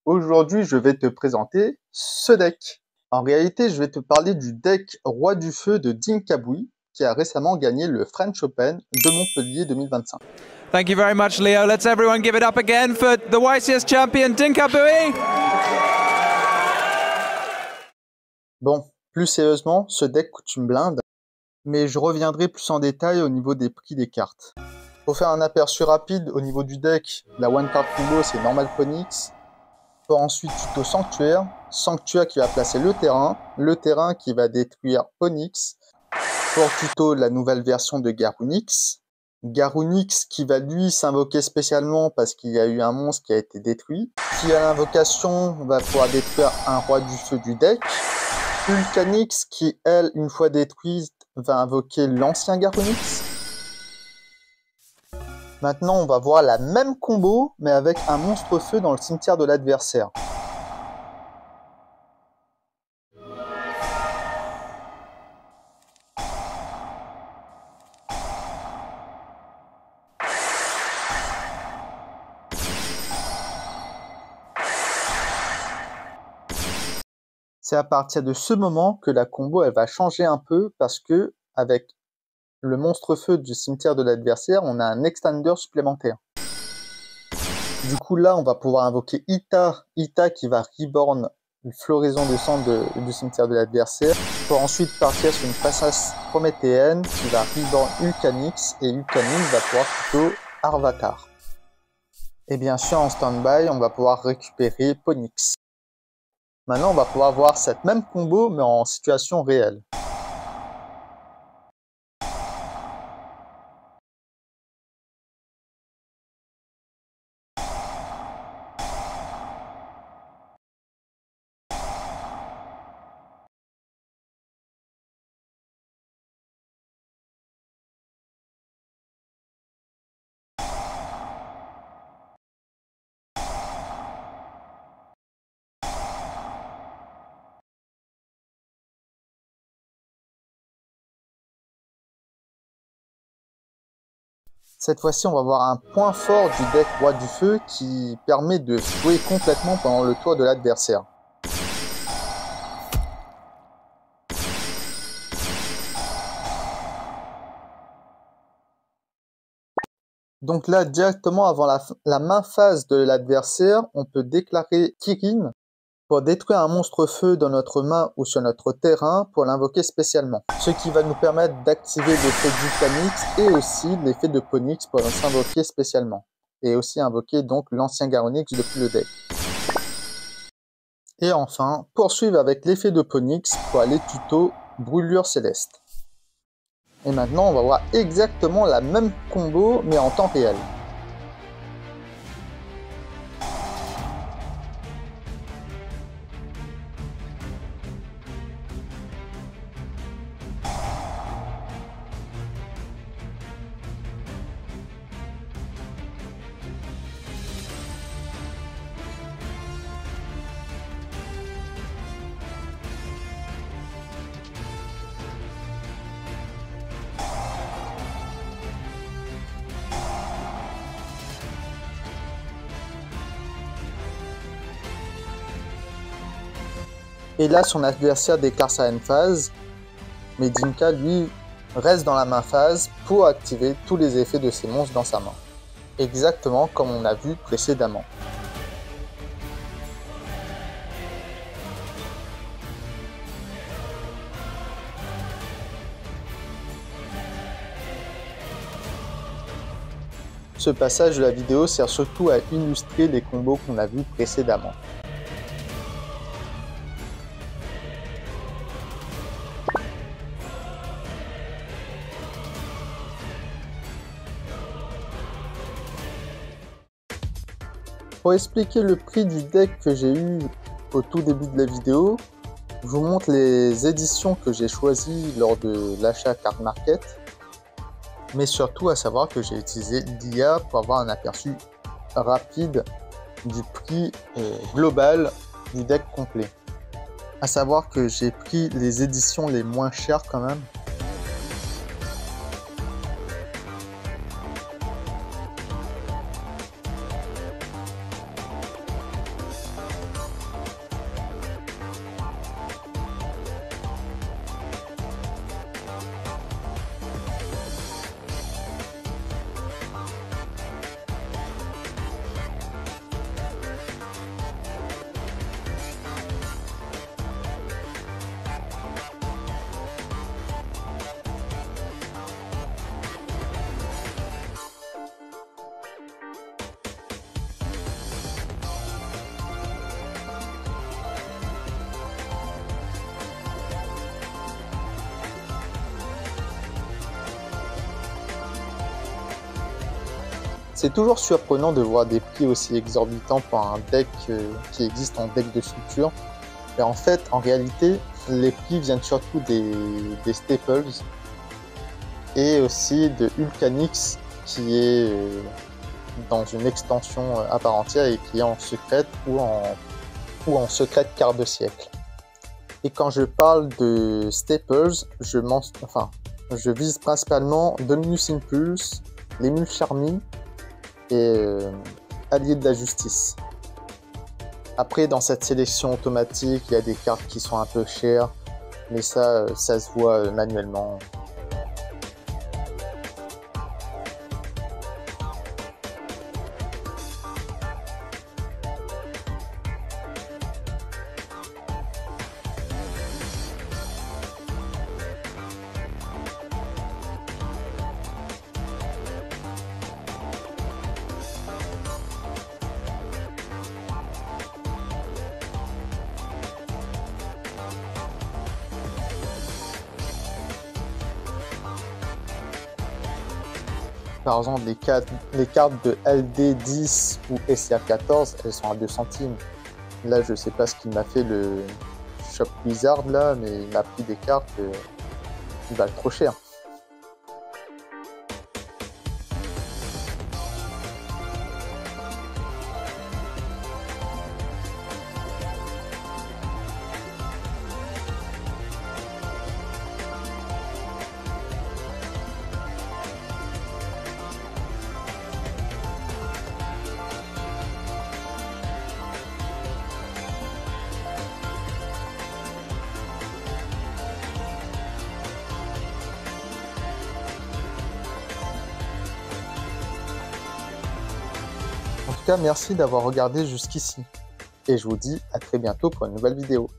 Aujourd'hui, je vais te présenter ce deck. En réalité, je vais te parler du deck Roi du Feu de Dinkabui, qui a récemment gagné le French Open de Montpellier 2025. Thank you very much, Leo. Let's everyone give it up again for the YCS champion, Dinkabui. Bon, plus sérieusement, ce deck coûte une blinde, mais je reviendrai plus en détail au niveau des prix des cartes. Pour faire un aperçu rapide au niveau du deck, la One Card Combo c'est Normal Ponyx. Pour ensuite tuto Sanctuaire, Sanctuaire qui va placer le terrain qui va détruire Onyx. Pour tuto la nouvelle version de Garunix, Garunix qui va lui s'invoquer spécialement parce qu'il y a eu un monstre qui a été détruit. Qui à l'invocation va pouvoir détruire un roi du feu du deck. Ulcanix qui elle, une fois détruite, va invoquer l'ancien Garunix. Maintenant, on va voir la même combo, mais avec un monstre feu dans le cimetière de l'adversaire. C'est à partir de ce moment que la combo elle va changer un peu, parce que avec le monstre feu du cimetière de l'adversaire, on a un extender supplémentaire. Du coup, là, on va pouvoir invoquer Ita qui va reborn une floraison de sang du cimetière de l'adversaire, pour ensuite partir sur une passage prométhéenne qui va reborn Ulcanix, et Ulcanix va pouvoir plutôt Arvatar. Et bien sûr, en stand-by, on va pouvoir récupérer Ponyx. Maintenant, on va pouvoir voir cette même combo, mais en situation réelle. Cette fois-ci, on va voir un point fort du deck Roi du Feu qui permet de jouer complètement pendant le tour de l'adversaire. Donc là, directement avant la main phase de l'adversaire, on peut déclarer Kirin pour détruire un monstre feu dans notre main ou sur notre terrain pour l'invoquer spécialement. Ce qui va nous permettre d'activer l'effet d'Ulcanix et aussi l'effet de Ponyx pour s'invoquer spécialement. Et aussi invoquer donc l'ancien Garunix depuis le deck. Et enfin, poursuivre avec l'effet de Ponyx pour aller tuto Brûlure Céleste. Et maintenant, on va voir exactement la même combo, mais en temps réel. Et là, son adversaire déclare sa end phase, mais Dinka, lui, reste dans la main phase pour activer tous les effets de ses monstres dans sa main. Exactement comme on a vu précédemment. Ce passage de la vidéo sert surtout à illustrer les combos qu'on a vus précédemment. Pour expliquer le prix du deck que j'ai eu au tout début de la vidéo, je vous montre les éditions que j'ai choisies lors de l'achat Card Market, mais surtout à savoir que j'ai utilisé l'IA pour avoir un aperçu rapide du prix global du deck complet. À savoir que j'ai pris les éditions les moins chères quand même. C'est toujours surprenant de voir des prix aussi exorbitants pour un deck qui existe en deck de structure. Et en fait, en réalité, les prix viennent surtout des staples et aussi de Ulcanix qui est dans une extension à part entière et qui est en secrète ou en secrète quart de siècle. Et quand je parle de staples, je vise principalement Dominus Impulse, l'Émule Charmy et Allié de la Justice. Après, dans cette sélection automatique, il y a des cartes qui sont un peu chères, mais ça se voit manuellement. Par exemple, les cartes de LD10 ou SR14, elles sont à 2 centimes. Là, je sais pas ce qu'il m'a fait le Shop Wizard là, mais il m'a pris des cartes qui valent trop cher. En tout cas, merci d'avoir regardé jusqu'ici. Et je vous dis à très bientôt pour une nouvelle vidéo.